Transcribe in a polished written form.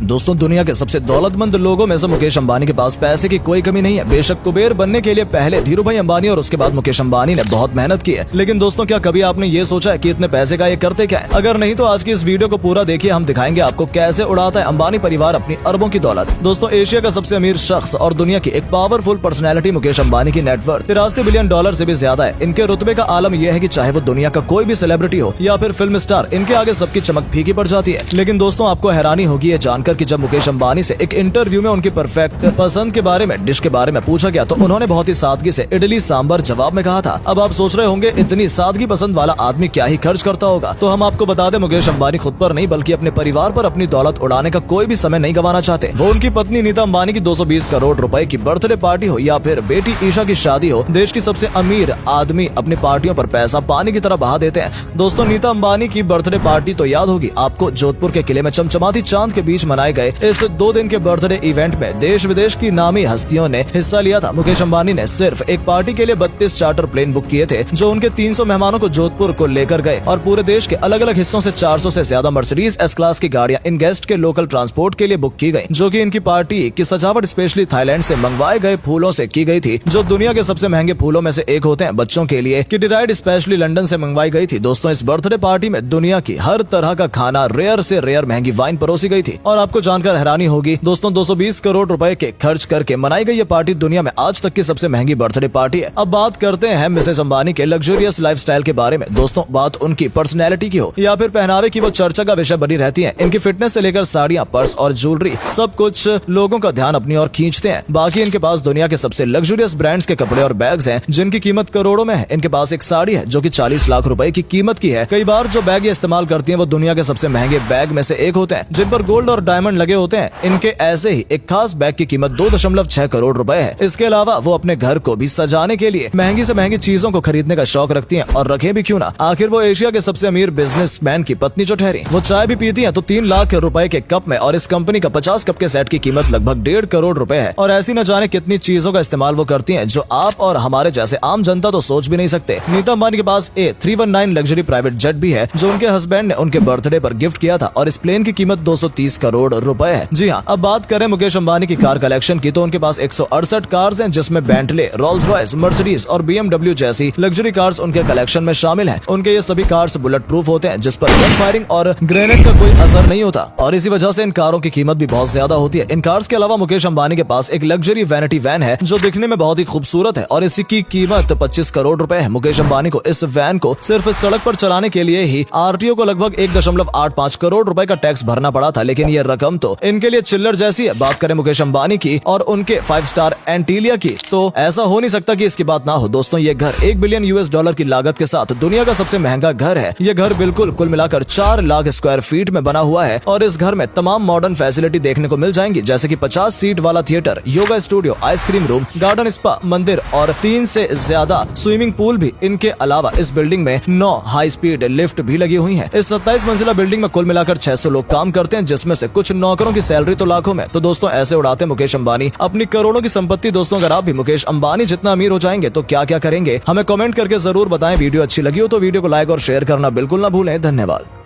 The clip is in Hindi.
दोस्तों दुनिया के सबसे दौलतमंद लोगों में से मुकेश अंबानी के पास पैसे की कोई कमी नहीं है। बेशक कुबेर बनने के लिए पहले धीरूभाई अंबानी और उसके बाद मुकेश अंबानी ने बहुत मेहनत की है, लेकिन दोस्तों क्या कभी आपने ये सोचा है कि इतने पैसे का ये करते क्या है? अगर नहीं तो आज की इस वीडियो को पूरा देखिए, हम दिखाएंगे आपको कैसे उड़ाता है अंबानी परिवार अपनी अरबों की दौलत। दोस्तों एशिया का सबसे अमीर शख्स और दुनिया की एक पावरफुल पर्सनैलिटी मुकेश अंबानी की नेटवर्थ 83 बिलियन डॉलर से भी ज्यादा है। इनके रुतबे का आलम यह है कि चाहे वो दुनिया का कोई भी सेलिब्रिटी हो या फिर फिल्म स्टार, इनके आगे सबकी चमक फीकी पड़ जाती है। लेकिन दोस्तों आपको हैरानी होगी ये जानकर कि जब मुकेश अंबानी से एक इंटरव्यू में उनकी परफेक्ट पसंद के बारे में, डिश के बारे में पूछा गया तो उन्होंने बहुत ही सादगी से इडली सांबर जवाब में कहा था। अब आप सोच रहे होंगे इतनी सादगी पसंद वाला आदमी क्या ही खर्च करता होगा, तो हम आपको बता दें मुकेश अंबानी खुद पर नहीं बल्कि अपने परिवार पर अपनी दौलत उड़ाने का कोई भी समय नहीं गंवाना चाहते। वो उनकी पत्नी नीता अंबानी की 220 करोड़ रुपए की बर्थडे पार्टी हो या फिर बेटी ईशा की शादी हो, देश की सबसे अमीर आदमी अपनी पार्टियों पर पैसा पानी की तरह बहा देते हैं। दोस्तों नीता अंबानी की बर्थडे पार्टी तो याद होगी आपको, जोधपुर के किले में चमचमाती चांद के बीच मनाए गए इस 2 दिन के बर्थडे इवेंट में देश विदेश की नामी हस्तियों ने हिस्सा लिया था। मुकेश अंबानी ने सिर्फ एक पार्टी के लिए 32 चार्टर प्लेन बुक किए थे जो उनके 300 मेहमानों को जोधपुर को लेकर गए, और पूरे देश के अलग अलग हिस्सों से 400 से ज्यादा मर्सिडीज एस क्लास की गाड़ियां इन गेस्ट के लोकल ट्रांसपोर्ट के लिए बुक की गई, जो कि इनकी पार्टी की सजावट स्पेशली थाईलैंड से मंगवाए गए फूलों से की गई थी, जो दुनिया के सबसे महंगे फूलों में से एक होते हैं। बच्चों के लिए किटी राइड स्पेशली लंदन से मंगवाई गई थी। दोस्तों इस बर्थडे पार्टी में दुनिया की हर तरह का खाना, रेयर से रेयर महंगी वाइन परोसी गई थी। और आपको जानकर हैरानी होगी दोस्तों 220 करोड़ रुपए के खर्च करके मनाई गई ये पार्टी दुनिया में आज तक की सबसे महंगी बर्थडे पार्टी है। अब बात करते हैं मिसेस अंबानी के लग्जरियस लाइफस्टाइल के बारे में। दोस्तों बात उनकी पर्सनैलिटी की हो या फिर पहनावे की, वो चर्चा का विषय बनी रहती है। इनकी फिटनेस से लेकर साड़ियां, पर्स और ज्वेलरी, सब कुछ लोगों का ध्यान अपनी ओर खींचते हैं। बाकी इनके पास दुनिया के सबसे लग्जरियस ब्रांड्स के कपड़े और बैग्स हैं जिनकी कीमत करोड़ों में है। इनके पास एक साड़ी है जो कि 40 लाख रुपए की कीमत की है। कई बार जो बैग ये इस्तेमाल करती है वो दुनिया के सबसे महंगे बैग में से एक होते हैं जिन पर गोल्ड और डायमंड लगे होते हैं। इनके ऐसे ही एक खास बैग की कीमत 2.6 करोड़ रुपए है। इसके अलावा वो अपने घर को भी सजाने के लिए महंगी से महंगी चीजों को खरीदने का शौक रखती हैं, और रखे भी क्यों ना। आखिर वो एशिया के सबसे अमीर बिजनेसमैन की पत्नी जो ठहरी। वो चाय भी पीती हैं तो 3 लाख रुपए के कप में, और इस कंपनी का 50 कप के सेट की कीमत लगभग 1.5 करोड़ रुपए है। और ऐसी न जाने कितनी चीजों का इस्तेमाल वो करती हैं जो आप और हमारे जैसे आम जनता तो सोच भी नहीं सकते। नीता अंबानी के पास A319 लग्जरी प्राइवेट जेट भी है जो उनके हस्बैंड ने उनके बर्थडे पर गिफ्ट किया था, और इस प्लेन की कीमत 230 करोड़ रुपए है। जी हाँ, अब बात करें मुकेश अंबानी की कार कलेक्शन की तो उनके पास 168 कार्स हैं जिसमें बेंटले, रोल्स रॉयस, मर्सिडीज और BMW जैसी लग्जरी कार्स उनके कलेक्शन में शामिल हैं। उनके ये सभी कार्स बुलेट प्रूफ होते हैं जिस पर गन फायरिंग और ग्रेनेड का कोई असर नहीं होता, और इसी वजह से इन कारों की कीमत भी बहुत ज्यादा होती है। इन कार्स के अलावा मुकेश अंबानी के पास एक लग्जरी वैनिटी वैन है जो दिखने में बहुत ही खूबसूरत है, और इसकी कीमत 25 करोड़ रुपए है। मुकेश अंबानी को इस वैन को सिर्फ सड़क पर चलाने के लिए ही RTO को लगभग 1.85 करोड़ रुपए का टैक्स भरना पड़ा था, लेकिन ये रकम तो इनके लिए चिल्लर जैसी है। बात करें मुकेश अंबानी की और उनके 5 स्टार एंटीलिया की, तो ऐसा हो नहीं सकता कि इसकी बात ना हो। दोस्तों ये घर $1 बिलियन US की लागत के साथ दुनिया का सबसे महंगा घर है। ये घर बिल्कुल कुल मिलाकर 4 लाख स्क्वायर फीट में बना हुआ है, और इस घर में तमाम मॉडर्न फैसिलिटी देखने को मिल जाएंगी, जैसे कि 50 सीट वाला theatre, yoga studio, ice cream room, garden, spa, मंदिर और 3 से ज्यादा स्विमिंग पूल भी। इनके अलावा इस बिल्डिंग में 9 हाई स्पीड लिफ्ट भी लगी हुई है। इस 27 मंजिला बिल्डिंग में कुल मिलाकर 600 लोग काम करते हैं, जिसमें से कुछ नौकरों की सैलरी तो लाखों में। तो दोस्तों ऐसे उड़ाते मुकेश अंबानी अपनी करोड़ों की संपत्ति। दोस्तों अगर आप भी मुकेश अंबानी जितना अमीर हो जाएंगे तो क्या क्या करेंगे, हमें कमेंट करके जरूर बताएं। वीडियो अच्छी लगी हो तो वीडियो को लाइक और शेयर करना बिल्कुल ना भूलें। धन्यवाद।